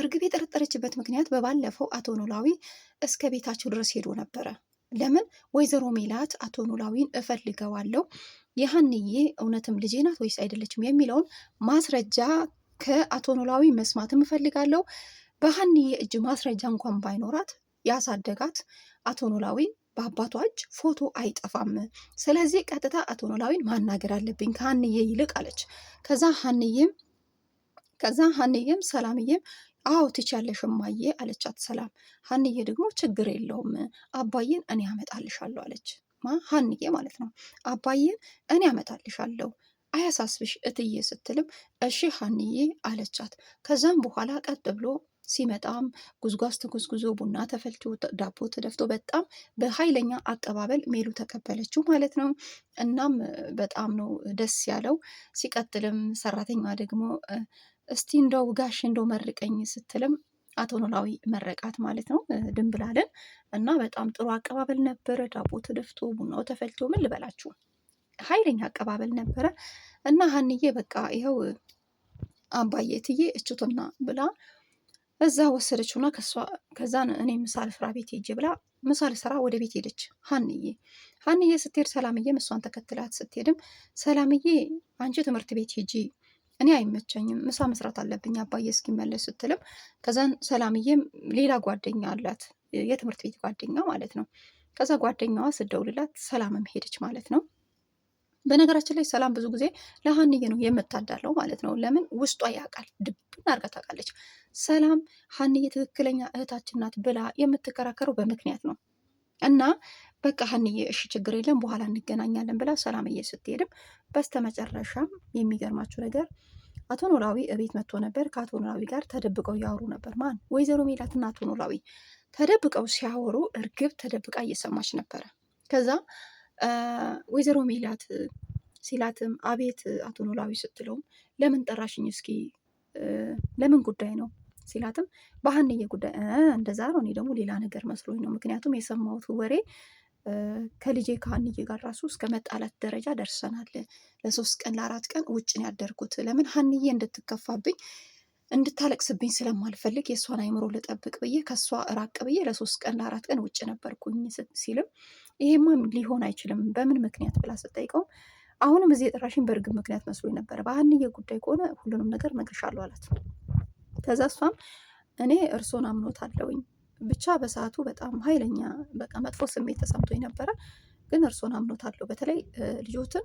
እርግብ የጠረጠረችበት ምክንያት በባለፈው አቶ ኖላዊ እስከ ቤታቸው ድረስ ሄዶ ነበረ። ለምን ወይዘሮ ሜላት አቶ ኖላዊን እፈልገዋለሁ የሀንዬ እውነትም ልጄ ናት ወይስ አይደለችም የሚለውን ማስረጃ ከአቶ ኖላዊ መስማትም እፈልጋለሁ። በሀንዬ እጅ ማስረጃ እንኳን ባይኖራት ያሳደጋት አቶ ኖላዊ በአባቷ እጅ ፎቶ አይጠፋም። ስለዚህ ቀጥታ አቶ ኖላዊን ማናገር አለብኝ ከሀንዬ ይልቅ አለች። ከዛ ሀንዬም ሰላምዬም አዎ ትችያለሽ እማዬ አለቻት። ሰላም ሀንዬ ደግሞ ችግር የለውም አባዬን እኔ አመጣልሻለሁ አለች። ሀንዬ ማለት ነው። አባዬን እኔ አመጣልሻለሁ አያሳስብሽ እትዬ ስትልም እሺ ሀንዬ አለቻት። ከዛም በኋላ ቀጥ ብሎ ሲመጣም ጉዝጓዝ ተጉዝጉዞ ቡና ተፈልቶ ዳቦ ተደፍቶ በጣም በኃይለኛ አቀባበል ሜሉ ተቀበለችው ማለት ነው። እናም በጣም ነው ደስ ያለው። ሲቀጥልም ሰራተኛ ደግሞ እስቲ እንደው ጋሽ እንደው መርቀኝ ስትልም አቶ ኖላዊ መረቃት ማለት ነው ድንብላልን እና በጣም ጥሩ አቀባበል ነበረ። ዳቦ ተደፍቶ ቡናው ተፈልቶ ምን ልበላችሁ ኃይለኛ አቀባበል ነበረ እና ሀንዬ በቃ ይኸው አባዬ ትዬ እችቱና ብላ እዛ ወሰደችውና ከዛን እኔ ምሳል ስራ ቤት ሄጄ ብላ ምሳል ስራ ወደ ቤት ሄደች። ሀንዬ ስትሄድ ሰላምዬም እሷን ተከትላት ስትሄድም ሰላምዬ አንቺ ትምህርት ቤት ሄጂ እኔ አይመቸኝም ምሳ መስራት አለብኝ አባዬ እስኪመለስ ስትልም ከዛን ሰላምዬም ሌላ ጓደኛ አላት የትምህርት ቤት ጓደኛ ማለት ነው። ከዛ ጓደኛዋ ስደውልላት ሰላምም ሄደች ማለት ነው። በነገራችን ላይ ሰላም ብዙ ጊዜ ለሀንዬ ነው የምታዳለው ማለት ነው። ለምን ውስጧ ያውቃል፣ ድብን አድርጋ ታውቃለች። ሰላም ሀንዬ ትክክለኛ እህታችን ናት ብላ የምትከራከረው በምክንያት ነው። እና በቃ ሀንዬ እሺ ችግር የለም በኋላ እንገናኛለን ብላ ሰላምዬ ስትሄድም በስተመጨረሻም የሚገርማችሁ ነገር አቶ ኖላዊ እቤት መጥቶ ነበር። ከአቶ ኖላዊ ጋር ተደብቀው እያወሩ ነበር። ማን? ወይዘሮ ሜላትና አቶ ኖላዊ ተደብቀው ሲያወሩ እርግብ ተደብቃ እየሰማች ነበረ። ከዛ ወይዘሮ ሜላት ሲላትም አቤት አቶ ኖላዊ ስትለውም ለምን ጠራሽኝ እስኪ ለምን ጉዳይ ነው ሲላትም በሀንዬ ጉዳይ እንደዛ ነው። እኔ ደግሞ ሌላ ነገር መስሎኝ ነው። ምክንያቱም የሰማሁት ወሬ ከልጄ ከሀንዬ ጋር ራሱ እስከ መጣላት ደረጃ ደርሰናል። ለ3 ቀን ለ4 ቀን ውጭ ነው ያደርኩት። ለምን ሀንዬ እንድትከፋብኝ እንድታለቅስብኝ ስለማልፈልግ የእሷን አይምሮ ልጠብቅ ብዬ ከእሷ ራቅ ብዬ ለ3 ቀን ለ4 ቀን ውጭ ነበርኩኝ ሲልም ይሄማ ሊሆን አይችልም በምን ምክንያት ብላ ስጠይቀው አሁንም እዚህ የጠራሽኝ በእርግብ ምክንያት መስሎኝ ነበረ። በሀንዬ ጉዳይ ከሆነ ሁሉንም ነገር እነግርሻለሁ አላት። ከዛ እሷም እኔ እርሶን አምኖታለሁኝ ብቻ በሰዓቱ በጣም ኃይለኛ በቃ መጥፎ ስሜት ተሰምቶኝ ነበረ፣ ግን እርሶን አምኖታለሁ። በተለይ ልጆትን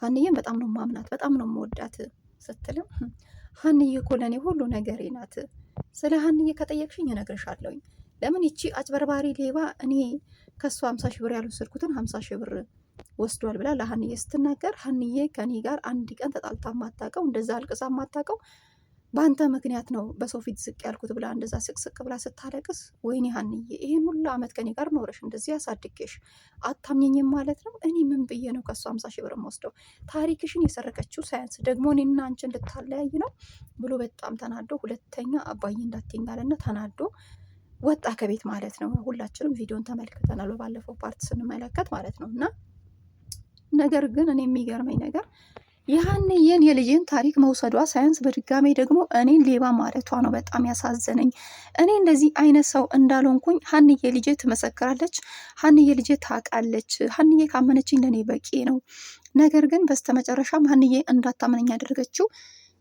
ሀንዬን በጣም ነው ማምናት፣ በጣም ነው መወዳት ስትልም ሀንዬ እኮ ለእኔ ሁሉ ነገሬ ናት። ስለ ሀንዬ ከጠየቅሽኝ እነግርሻለሁኝ። ለምን ይቺ አጭበርባሪ ሌባ እኔ ከእሱ 50 ሺህ ብር ያልወሰድኩትን 50 ሺህ ብር ወስዷል ብላ ለሀንዬ ስትናገር ሀንዬ ከኔ ጋር አንድ ቀን ተጣልታ ማታውቀው እንደዛ አልቅሳ ማታውቀው በአንተ ምክንያት ነው በሰው ፊት ዝቅ ያልኩት ብላ እንደዛ ስቅስቅ ብላ ስታለቅስ ወይኔ ሀንዬ ይሄን ሁሉ ዓመት ከኔ ጋር ኖረሽ እንደዚህ ያሳድጌሽ አታምኘኝም ማለት ነው? እኔ ምን ብዬ ነው ከእሱ 50 ሺህ ብር ወስደው? ታሪክሽን የሰረቀችው ሳያንስ ደግሞ እኔና አንቺን ልታለያይ ነው ብሎ በጣም ተናዶ ሁለተኛ አባዬ እንዳትይኛለና ተናዶ ወጣ ከቤት ማለት ነው። ሁላችንም ቪዲዮን ተመልክተናል በባለፈው ፓርት ስንመለከት ማለት ነው። እና ነገር ግን እኔ የሚገርመኝ ነገር የሀንዬን የልጄን ታሪክ መውሰዷ ሳያንስ በድጋሜ ደግሞ እኔን ሌባ ማለቷ ነው በጣም ያሳዘነኝ። እኔ እንደዚህ አይነት ሰው እንዳልሆንኩኝ ሀንዬ ልጄ ትመሰክራለች፣ ሀንዬ ልጄ ታውቃለች። ሀንዬ ካመነችኝ ለእኔ በቂ ነው። ነገር ግን በስተመጨረሻም ሀንዬ እንዳታመነኝ ያደረገችው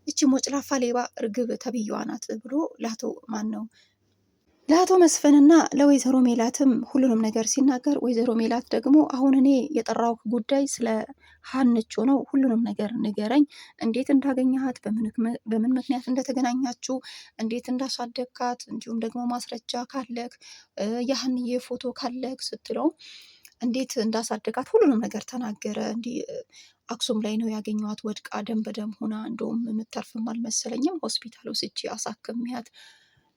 እቺ ሞጭላፋ ሌባ እርግብ ተብዬዋ ናት ብሎ ለአቶ መስፍንና ለወይዘሮ ሜላትም ሁሉንም ነገር ሲናገር፣ ወይዘሮ ሜላት ደግሞ አሁን እኔ የጠራው ጉዳይ ስለ ሀንቾ ነው። ሁሉንም ነገር ንገረኝ፣ እንዴት እንዳገኘሃት፣ በምን ምክንያት እንደተገናኛችሁ፣ እንዴት እንዳሳደግካት፣ እንዲሁም ደግሞ ማስረጃ ካለክ፣ የሀንዬ ፎቶ ካለክ ስትለው እንዴት እንዳሳደጋት ሁሉንም ነገር ተናገረ። እንዲህ አክሱም ላይ ነው ያገኘኋት ወድቃ ደም በደም ሆና፣ እንደውም የምተርፍም አልመሰለኝም ሆስፒታል ወስጄ አሳክሚያት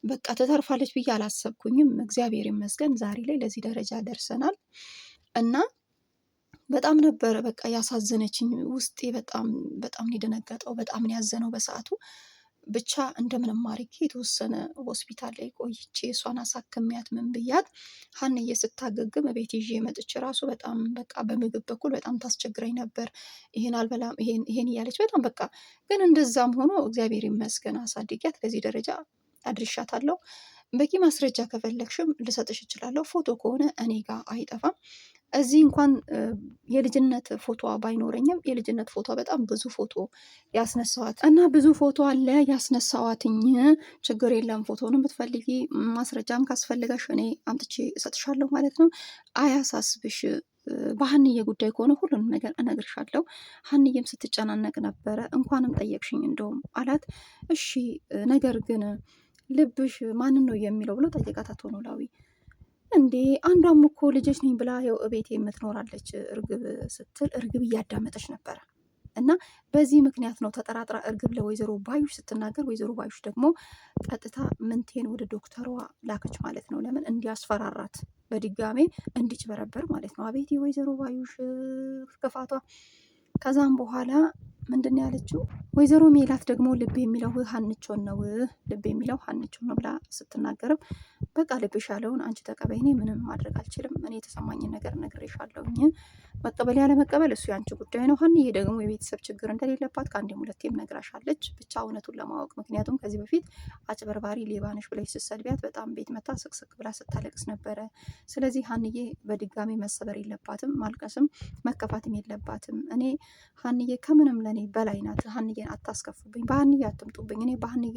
በቃ ትተርፋለች ብዬ አላሰብኩኝም። እግዚአብሔር ይመስገን ዛሬ ላይ ለዚህ ደረጃ ደርሰናል እና በጣም ነበረ በቃ ያሳዘነችኝ። ውስጤ በጣም በጣም የደነገጠው በጣም ያዘነው በሰዓቱ። ብቻ እንደምንም አድርጌ የተወሰነ ሆስፒታል ላይ ቆይቼ እሷን አሳክሚያት ምን ብያት ሀንዬ ስታገግም ቤት ይዤ መጥቼ ራሱ በጣም በቃ በምግብ በኩል በጣም ታስቸግረኝ ነበር። ይሄን አልበላም ይሄን እያለች በጣም በቃ ግን እንደዛም ሆኖ እግዚአብሔር ይመስገን አሳድጊያት ለዚህ ደረጃ አድርሻታለሁ። በቂ ማስረጃ ከፈለግሽም ልሰጥሽ እችላለሁ። ፎቶ ከሆነ እኔ ጋር አይጠፋም። እዚህ እንኳን የልጅነት ፎቶዋ ባይኖረኝም የልጅነት ፎቶ በጣም ብዙ ፎቶ ያስነሳዋት እና ብዙ ፎቶ አለ ያስነሳዋትኝ። ችግር የለም። ፎቶንም ብትፈልጊ ማስረጃም ካስፈልገሽ እኔ አምጥቼ እሰጥሻለሁ ማለት ነው። አያሳስብሽ። በሀንዬ ጉዳይ ከሆነ ሁሉንም ነገር እነግርሻለሁ። ሀንዬም ስትጨናነቅ ነበረ። እንኳንም ጠየቅሽኝ እንደውም አላት። እሺ ነገር ግን ልብሽ ማንን ነው የሚለው ብሎ ጠየቃት አቶ ኖላዊ። እንዴ አንዷም እኮ ልጆች ነኝ ብላ ያው እቤቴ የምትኖራለች እርግብ ስትል እርግብ እያዳመጠች ነበረ። እና በዚህ ምክንያት ነው ተጠራጥራ እርግብ ለወይዘሮ ባዩሽ ስትናገር፣ ወይዘሮ ባዩሽ ደግሞ ቀጥታ ምንቴን ወደ ዶክተሯ ላከች ማለት ነው። ለምን እንዲያስፈራራት በድጋሜ እንዲጭበረበር ማለት ነው። አቤት የወይዘሮ ባዩሽ ክፋቷ። ከዛም በኋላ ምንድን ነው ያለችው? ወይዘሮ ሜላት ደግሞ ልብ የሚለው ሀንቾን ነው፣ ልብ የሚለው ሀንቾን ነው ብላ ስትናገርም በቃ ልብሽ ያለውን አንቺ ተቀበይ፣ እኔ ምንም ማድረግ አልችልም። እኔ የተሰማኝን ነገር ነግሬሻለሁኝ። መቀበል ያለ መቀበል እሱ ያንቺ ጉዳይ ነው። ሀንዬ ደግሞ የቤተሰብ ችግር እንደሌለባት ከአንዴም ሁለቴም ነግራሻለች። ብቻ እውነቱን ለማወቅ ምክንያቱም ከዚህ በፊት አጭበርባሪ ሌባነሽ ብለሽ ስትሰድቢያት በጣም ቤት መታ ስቅስቅ ብላ ስታለቅስ ነበረ። ስለዚህ ሀንዬ በድጋሚ መሰበር የለባትም፣ ማልቀስም መከፋትም የለባትም። እኔ ሀንዬ ከምንም ለእኔ በላይ ናት። ሀንዬን አታስከፉብኝ፣ በሀንዬ አትምጡብኝ። እኔ በሀንዬ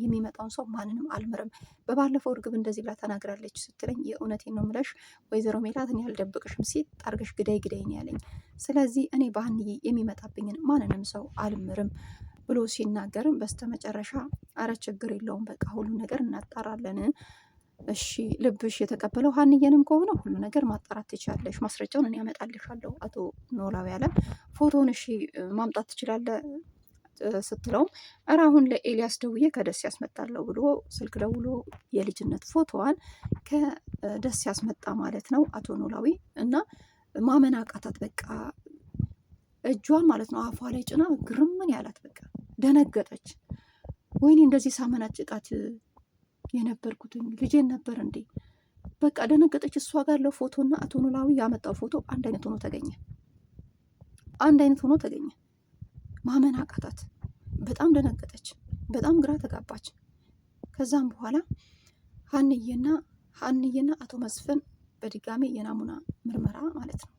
የሚመጣውን ሰው ማንንም አልምርም። በባለፈው እርግብ እንደዚህ ብላ ተናግራለች ስትለኝ የእውነቴን ነው ምለሽ ወይዘሮ ሜላት እኔ አልደብቅሽም፣ ሲት ጣርገሽ ግዳይ ግዳይ ነው ያለኝ። ስለዚህ እኔ በሀንዬ የሚመጣብኝን ማንንም ሰው አልምርም ብሎ ሲናገርም በስተመጨረሻ አረ ችግር የለውም በቃ ሁሉ ነገር እናጣራለን። እሺ ልብሽ የተቀበለው ሀንዬንም ከሆነ ሁሉ ነገር ማጣራት ትችላለሽ፣ ማስረጃውን እኔ ያመጣልሻለሁ አቶ ኖላዊ ያለ ፎቶን እሺ ማምጣት ትችላለህ ስትለውም እረ አሁን ለኤልያስ ደውዬ ከደስ ያስመጣለሁ ብሎ ስልክ ደውሎ የልጅነት ፎቶዋን ከደስ ያስመጣ ማለት ነው አቶ ኖላዊ። እና ማመን አቃታት። በቃ እጇን ማለት ነው አፏ ላይ ጭና ግርምን ያላት በቃ ደነገጠች። ወይኔ እንደዚህ ሳመናጭቃት የነበርኩትን ልጄን ነበር እንዴ? በቃ ደነገጠች። እሷ ጋር ያለው ፎቶና አቶ ኖላዊ ያመጣው ፎቶ አንድ አይነት ሆኖ ተገኘ። አንድ አይነት ሆኖ ተገኘ። ማመን አቃታት። በጣም ደነገጠች። በጣም ግራ ተጋባች። ከዛም በኋላ ሀንዬና አቶ መስፍን በድጋሚ የናሙና ምርመራ ማለት ነው፣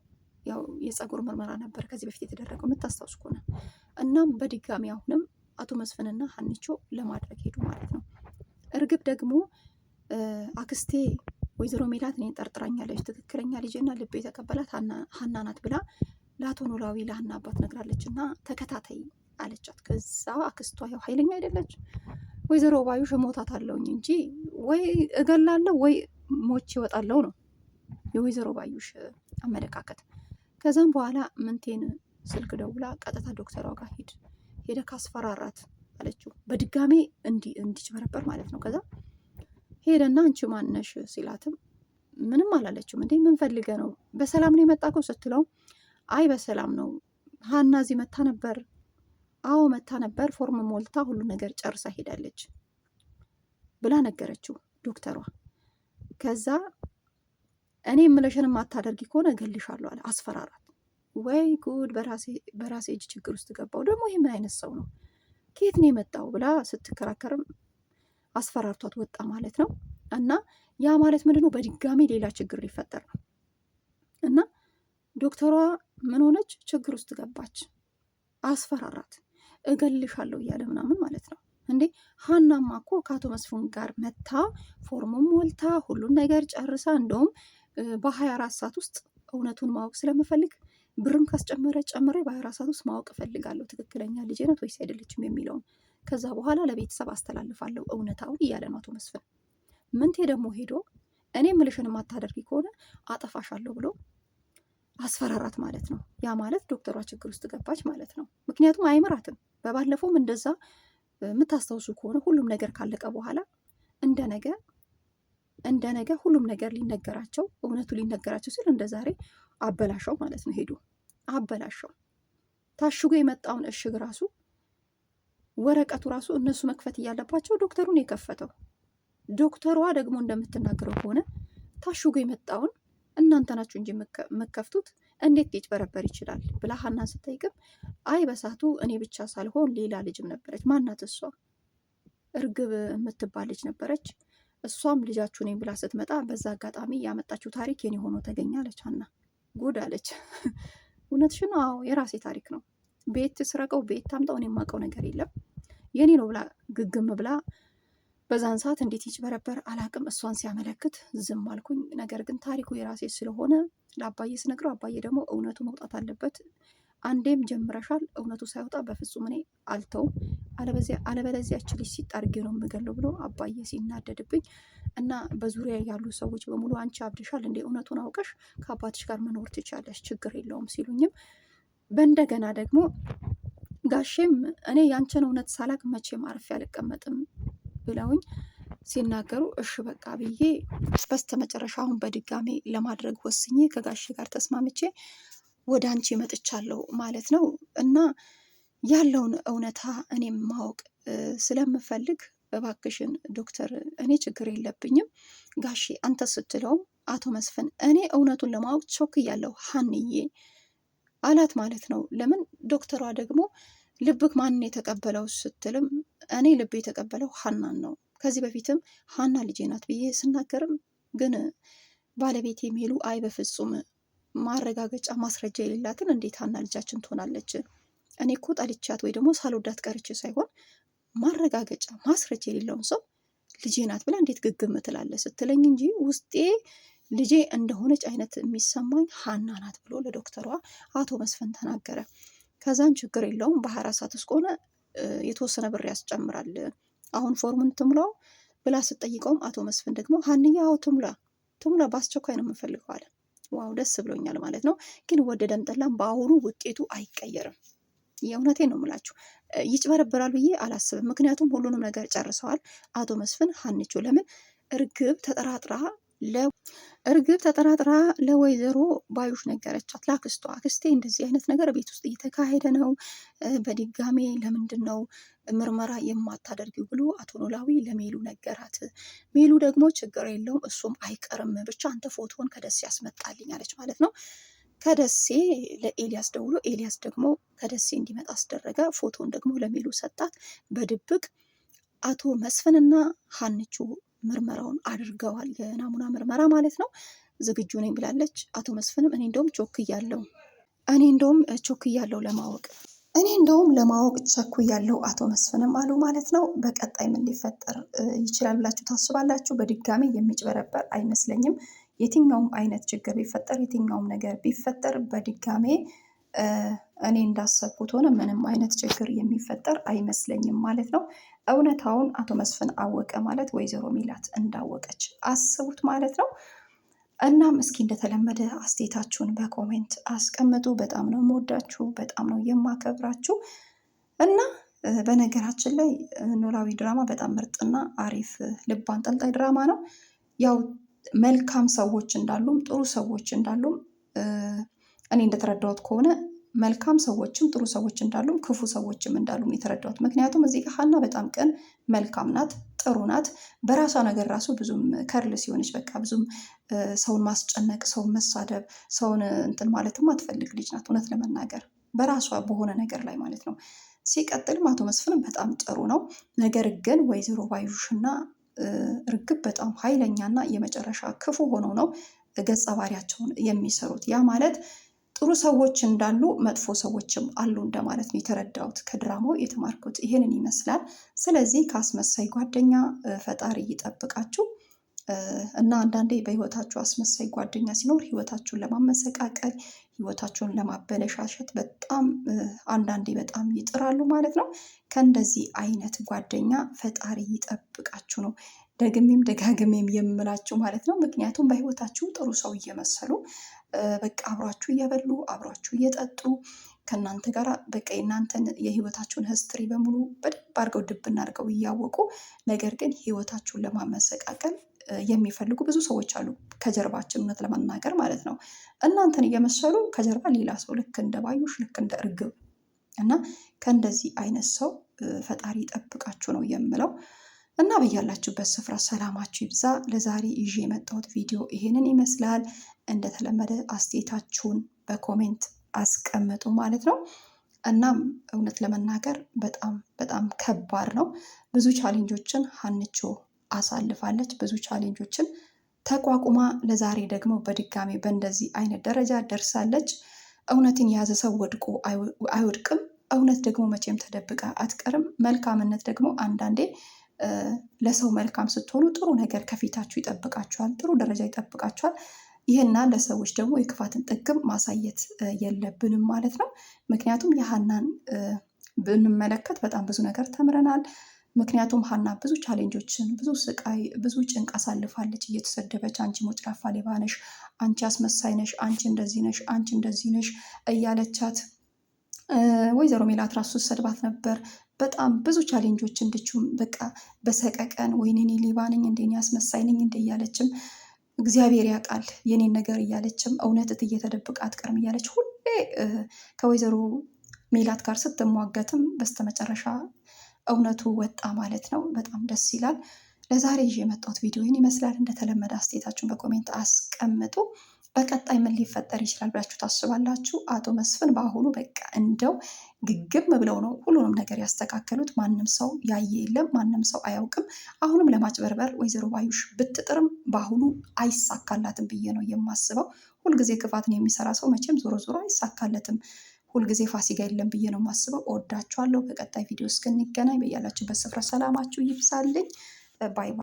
ያው የፀጉር ምርመራ ነበር ከዚህ በፊት የተደረገው የምታስታውስ ከሆነ። እናም በድጋሚ አሁንም አቶ መስፍንና ሀንቾ ለማድረግ ሄዱ ማለት ነው። እርግብ ደግሞ አክስቴ ወይዘሮ ሜላት እኔን ጠርጥራኛለች፣ ትክክለኛ ልጄና ልቤ የተቀበላት ሀና ናት ብላ ለአቶ ኖላዊ ለሀና አባት ነግራለች እና ተከታታይ አለቻት። ከዛ አክስቷ ያው ኃይለኛ አይደለች፣ ወይዘሮ ባዩሽ እሞታታለሁኝ እንጂ ወይ እገላለሁ ወይ ሞቼ እወጣለሁ ነው የወይዘሮ ባዩሽ አመለካከት። ከዛም በኋላ ምንቴን ስልክ ደውላ ቀጥታ ዶክተሯ ጋር ሄደ ካስፈራራት አለችው፣ በድጋሜ እንዲጭበረበር ማለት ነው። ከዛ ሄደና አንቺ ማነሽ ሲላትም ምንም አላለችም። እንዴ ምን ፈልገ ነው? በሰላም ነው የመጣከው ስትለው አይ በሰላም ነው፣ ሀና እዚህ መታ ነበር። አዎ መታ ነበር፣ ፎርም ሞልታ ሁሉ ነገር ጨርሳ ሄዳለች ብላ ነገረችው ዶክተሯ። ከዛ እኔ የምለሽን ማታደርጊ ከሆነ እገልሻለሁ አለ። አስፈራራት። ወይ ጉድ! በራሴ እጅ ችግር ውስጥ ገባው። ደግሞ ይህ ምን አይነት ሰው ነው? ከየት ነው የመጣው ብላ ስትከራከርም አስፈራርቷት ወጣ ማለት ነው። እና ያ ማለት ምንድነው? በድጋሚ ሌላ ችግር ሊፈጠር ነው። እና ዶክተሯ ምን ሆነች? ችግር ውስጥ ገባች። አስፈራራት። እገልሻለሁ እያለ ምናምን ማለት ነው። እንዴ ሀናማ እኮ ከአቶ መስፍን ጋር መታ ፎርሙም ሞልታ ሁሉን ነገር ጨርሳ እንደውም በ24 ሰዓት ውስጥ እውነቱን ማወቅ ስለምፈልግ ብርም ካስጨመረ ጨምሬ በ24 ሰዓት ውስጥ ማወቅ እፈልጋለሁ ትክክለኛ ልጄ ናት ወይስ አይደለችም የሚለውን። ከዛ በኋላ ለቤተሰብ አስተላልፋለሁ እውነታውን እያለ ነው አቶ መስፍን። ምንቴ ደግሞ ሄዶ እኔ ምልሽን የማታደርጊ ከሆነ አጠፋሻለሁ ብሎ አስፈራራት ማለት ነው። ያ ማለት ዶክተሯ ችግር ውስጥ ገባች ማለት ነው። ምክንያቱም አይምራትም። በባለፈውም እንደዛ የምታስታውሱ ከሆነ ሁሉም ነገር ካለቀ በኋላ እንደ ነገ ሁሉም ነገር ሊነገራቸው እውነቱ ሊነገራቸው ሲል እንደ ዛሬ አበላሸው ማለት ነው። ሄዶ አበላሸው። ታሽጎ የመጣውን እሽግ ራሱ ወረቀቱ ራሱ እነሱ መክፈት እያለባቸው ዶክተሩን የከፈተው። ዶክተሯ ደግሞ እንደምትናገረው ከሆነ ታሽጎ የመጣውን እናንተ ናችሁ እንጂ የምከፍቱት እንዴት ሊጭበረበር ይችላል ብላ ሀናን ስጠይቅም አይ በሳቱ እኔ ብቻ ሳልሆን ሌላ ልጅም ነበረች። ማናት እሷ? እርግብ የምትባል ልጅ ነበረች። እሷም ልጃችሁ ነኝ ብላ ስትመጣ በዛ አጋጣሚ ያመጣችው ታሪክ የኔ ሆኖ ተገኘ አለች ሀና። ጉድ አለች። እውነትሽን ነው? አዎ የራሴ ታሪክ ነው። ቤት ስረቀው ቤት ታምጣው፣ እኔ የማውቀው ነገር የለም የኔ ነው ብላ ግግም ብላ በዛን ሰዓት እንዴት ይጭበረበር አላቅም። እሷን ሲያመለክት ዝም አልኩኝ። ነገር ግን ታሪኩ የራሴ ስለሆነ ለአባዬ ስነግረው አባዬ ደግሞ እውነቱ መውጣት አለበት፣ አንዴም ጀምረሻል፣ እውነቱ ሳይወጣ በፍጹም እኔ አልተውም፣ አለበለዚያ እች ልጅ ሲጣርጌ ነው የምገለው ብሎ አባዬ ሲናደድብኝ እና በዙሪያ ያሉ ሰዎች በሙሉ አንቺ አብድሻል እንዴ? እውነቱን አውቀሽ ከአባትሽ ጋር መኖር ትቻለሽ፣ ችግር የለውም ሲሉኝም በእንደገና ደግሞ ጋሼም እኔ ያንቺን እውነት ሳላቅ መቼም አርፌ አልቀመጥም ብለውኝ ሲናገሩ እሺ በቃ ብዬ በስተመጨረሻ አሁን በድጋሜ ለማድረግ ወስኜ ከጋሼ ጋር ተስማምቼ ወደ አንቺ መጥቻለሁ ማለት ነው። እና ያለውን እውነታ እኔም ማወቅ ስለምፈልግ እባክሽን ዶክተር፣ እኔ ችግር የለብኝም ጋሼ አንተ ስትለውም አቶ መስፍን እኔ እውነቱን ለማወቅ ቾክያለሁ ሀንዬ አላት ማለት ነው። ለምን ዶክተሯ ደግሞ ልብክ ማንን የተቀበለው ስትልም እኔ ልብ የተቀበለው ሀናን ነው። ከዚህ በፊትም ሀና ልጄ ናት ብዬ ስናገርም ግን ባለቤቴ ሜሉ አይ በፍጹም ማረጋገጫ ማስረጃ የሌላትን እንዴት ሀና ልጃችን ትሆናለች? እኔ እኮ ጠልቻት ወይ ደግሞ ሳልወዳት ቀርቼ ሳይሆን ማረጋገጫ ማስረጃ የሌለውን ሰው ልጄ ናት ብላ እንዴት ግግም ትላለ ስትለኝ እንጂ ውስጤ ልጄ እንደሆነች አይነት የሚሰማኝ ሀና ናት ብሎ ለዶክተሯ አቶ መስፍን ተናገረ። ከዛን ችግር የለውም በ24 ሰዓት ውስጥ ከሆነ የተወሰነ ብር ያስጨምራል፣ አሁን ፎርሙን ትሙላው ብላ ስትጠይቀውም አቶ መስፍን ደግሞ ሀንዬ አዎ ትሙላ በአስቸኳይ ነው የምፈልገው አለ። ዋው ደስ ብሎኛል ማለት ነው። ግን ወደደም ጠላም በአሁኑ ውጤቱ አይቀየርም። የእውነቴን ነው የምላችሁ፣ ይጭበረበራል ብዬ አላስብም። ምክንያቱም ሁሉንም ነገር ጨርሰዋል አቶ መስፍን። ሀንቾ ለምን እርግብ ተጠራጥራ ለወይዘሮ ባዩሽ ነገረቻት፣ ላክስቷ። አክስቴ እንደዚህ አይነት ነገር ቤት ውስጥ እየተካሄደ ነው፣ በድጋሜ ለምንድን ነው ምርመራ የማታደርጊው ብሎ አቶ ኖላዊ ለሜሉ ነገራት። ሜሉ ደግሞ ችግር የለውም እሱም አይቀርም፣ ብቻ አንተ ፎቶን ከደሴ ያስመጣልኝ አለች ማለት ነው። ከደሴ ለኤልያስ ደውሎ ኤልያስ ደግሞ ከደሴ እንዲመጣ አስደረገ። ፎቶን ደግሞ ለሜሉ ሰጣት በድብቅ። አቶ መስፍንና ሀንቹ ምርመራውን አድርገዋል፣ የናሙና ምርመራ ማለት ነው። ዝግጁ ነኝ ብላለች። አቶ መስፍንም እኔ እንደውም ቾክያለው ለማወቅ ቸኩያለው አቶ መስፍንም አሉ ማለት ነው። በቀጣይ ምን ሊፈጠር ይችላል ብላችሁ ታስባላችሁ? በድጋሚ የሚጭበረበር አይመስለኝም። የትኛውም አይነት ችግር ቢፈጠር፣ የትኛውም ነገር ቢፈጠር በድጋሜ እኔ እንዳሰብኩት ሆነ ምንም አይነት ችግር የሚፈጠር አይመስለኝም ማለት ነው። እውነታውን አቶ መስፍን አወቀ ማለት ወይዘሮ ሜላት እንዳወቀች አስቡት ማለት ነው። እናም እስኪ እንደተለመደ አስተያየታችሁን በኮሜንት አስቀምጡ። በጣም ነው የምወዳችሁ፣ በጣም ነው የማከብራችሁ። እና በነገራችን ላይ ኖላዊ ድራማ በጣም ምርጥና አሪፍ ልብ አንጠልጣይ ድራማ ነው። ያው መልካም ሰዎች እንዳሉም ጥሩ ሰዎች እንዳሉም እኔ እንደተረዳሁት ከሆነ መልካም ሰዎችም ጥሩ ሰዎች እንዳሉም ክፉ ሰዎችም እንዳሉም የተረዳሁት። ምክንያቱም እዚህ ጋር ሀና በጣም ቅን መልካም ናት፣ ጥሩ ናት። በራሷ ነገር ራሱ ብዙም ከርል ሲሆነች በቃ ብዙም ሰውን ማስጨነቅ፣ ሰውን መሳደብ፣ ሰውን እንትን ማለትም አትፈልግ ልጅ ናት እውነት ለመናገር በራሷ በሆነ ነገር ላይ ማለት ነው። ሲቀጥልም አቶ መስፍንም በጣም ጥሩ ነው። ነገር ግን ወይዘሮ ባዩሽና እርግብ በጣም ኃይለኛና የመጨረሻ ክፉ ሆነው ነው ገጸ ባህሪያቸውን የሚሰሩት። ያ ማለት ጥሩ ሰዎች እንዳሉ መጥፎ ሰዎችም አሉ እንደማለት ነው የተረዳሁት። ከድራማው የተማርኩት ይህንን ይመስላል። ስለዚህ ከአስመሳይ ጓደኛ ፈጣሪ ይጠብቃችሁ እና አንዳንዴ በህይወታችሁ አስመሳይ ጓደኛ ሲኖር ህይወታችሁን ለማመሰቃቀል፣ ህይወታችሁን ለማበለሻሸት በጣም አንዳንዴ በጣም ይጥራሉ ማለት ነው። ከእንደዚህ አይነት ጓደኛ ፈጣሪ ይጠብቃችሁ ነው ደግሜም ደጋግሜም የምላችሁ ማለት ነው። ምክንያቱም በህይወታችሁ ጥሩ ሰው እየመሰሉ በቃ አብሯችሁ እየበሉ አብሯችሁ እየጠጡ ከእናንተ ጋር በቃ የእናንተን የህይወታችሁን ሂስትሪ በሙሉ በደንብ አድርገው ድብና አድርገው እያወቁ ነገር ግን ህይወታችሁን ለማመሰቃቀል የሚፈልጉ ብዙ ሰዎች አሉ ከጀርባችን፣ እውነት ለመናገር ማለት ነው። እናንተን እየመሰሉ ከጀርባ ሌላ ሰው ልክ እንደ ባዩሽ ልክ እንደ እርግብ እና ከእንደዚህ አይነት ሰው ፈጣሪ ይጠብቃችሁ ነው የምለው። እና በያላችሁበት ስፍራ ሰላማችሁ ይብዛ። ለዛሬ ይዤ የመጣሁት ቪዲዮ ይሄንን ይመስላል። እንደተለመደ አስተያየታችሁን በኮሜንት አስቀምጡ ማለት ነው። እናም እውነት ለመናገር በጣም በጣም ከባድ ነው። ብዙ ቻሌንጆችን ሀንቾ አሳልፋለች። ብዙ ቻሌንጆችን ተቋቁማ ለዛሬ ደግሞ በድጋሚ በእንደዚህ አይነት ደረጃ ደርሳለች። እውነትን የያዘ ሰው ወድቆ አይወድቅም። እውነት ደግሞ መቼም ተደብቃ አትቀርም። መልካምነት ደግሞ አንዳንዴ ለሰው መልካም ስትሆኑ ጥሩ ነገር ከፊታችሁ ይጠብቃችኋል፣ ጥሩ ደረጃ ይጠብቃችኋል። ይህና ለሰዎች ደግሞ የክፋትን ጥግም ማሳየት የለብንም ማለት ነው። ምክንያቱም የሀናን ብንመለከት በጣም ብዙ ነገር ተምረናል። ምክንያቱም ሀና ብዙ ቻሌንጆችን፣ ብዙ ስቃይ፣ ብዙ ጭንቅ አሳልፋለች። እየተሰደበች አንቺ ሞጭላፋ ሌባ ነሽ፣ አንቺ አስመሳይ ነሽ፣ አንቺ እንደዚህ ነሽ፣ አንቺ እንደዚህ ነሽ እያለቻት ወይዘሮ ሜላት ራሱ ሰድባት ነበር። በጣም ብዙ ቻሌንጆች እንድችም በቃ በሰቀቀን ወይኔ እኔ ሌባ ነኝ እንደ እኔ አስመሳይ ነኝ እንደ እያለችም እግዚአብሔር ያውቃል የኔን ነገር እያለችም እውነት እትዬ ተደብቃ አትቀርም እያለች ሁሌ ከወይዘሮ ሜላት ጋር ስትሟገትም በስተመጨረሻ እውነቱ ወጣ ማለት ነው። በጣም ደስ ይላል። ለዛሬ ይዤ የመጣሁት ቪዲዮ ይህን ይመስላል። እንደተለመደ አስተያየታችሁን በኮሜንት አስቀምጡ። በቀጣይ ምን ሊፈጠር ይችላል ብላችሁ ታስባላችሁ? አቶ መስፍን በአሁኑ በቃ እንደው ግግም ብለው ነው ሁሉንም ነገር ያስተካከሉት። ማንም ሰው ያየ የለም፣ ማንም ሰው አያውቅም። አሁንም ለማጭበርበር ወይዘሮ ባዩሽ ብትጥርም በአሁኑ አይሳካላትም ብዬ ነው የማስበው። ሁልጊዜ ክፋትን የሚሰራ ሰው መቼም ዞሮ ዞሮ አይሳካለትም። ሁልጊዜ ፋሲካ የለም ብዬ ነው የማስበው። እወዳችኋለሁ። በቀጣይ ቪዲዮ እስክንገናኝ በያላችሁበት ስፍራ ሰላማችሁ ይብዛልኝ። ባይ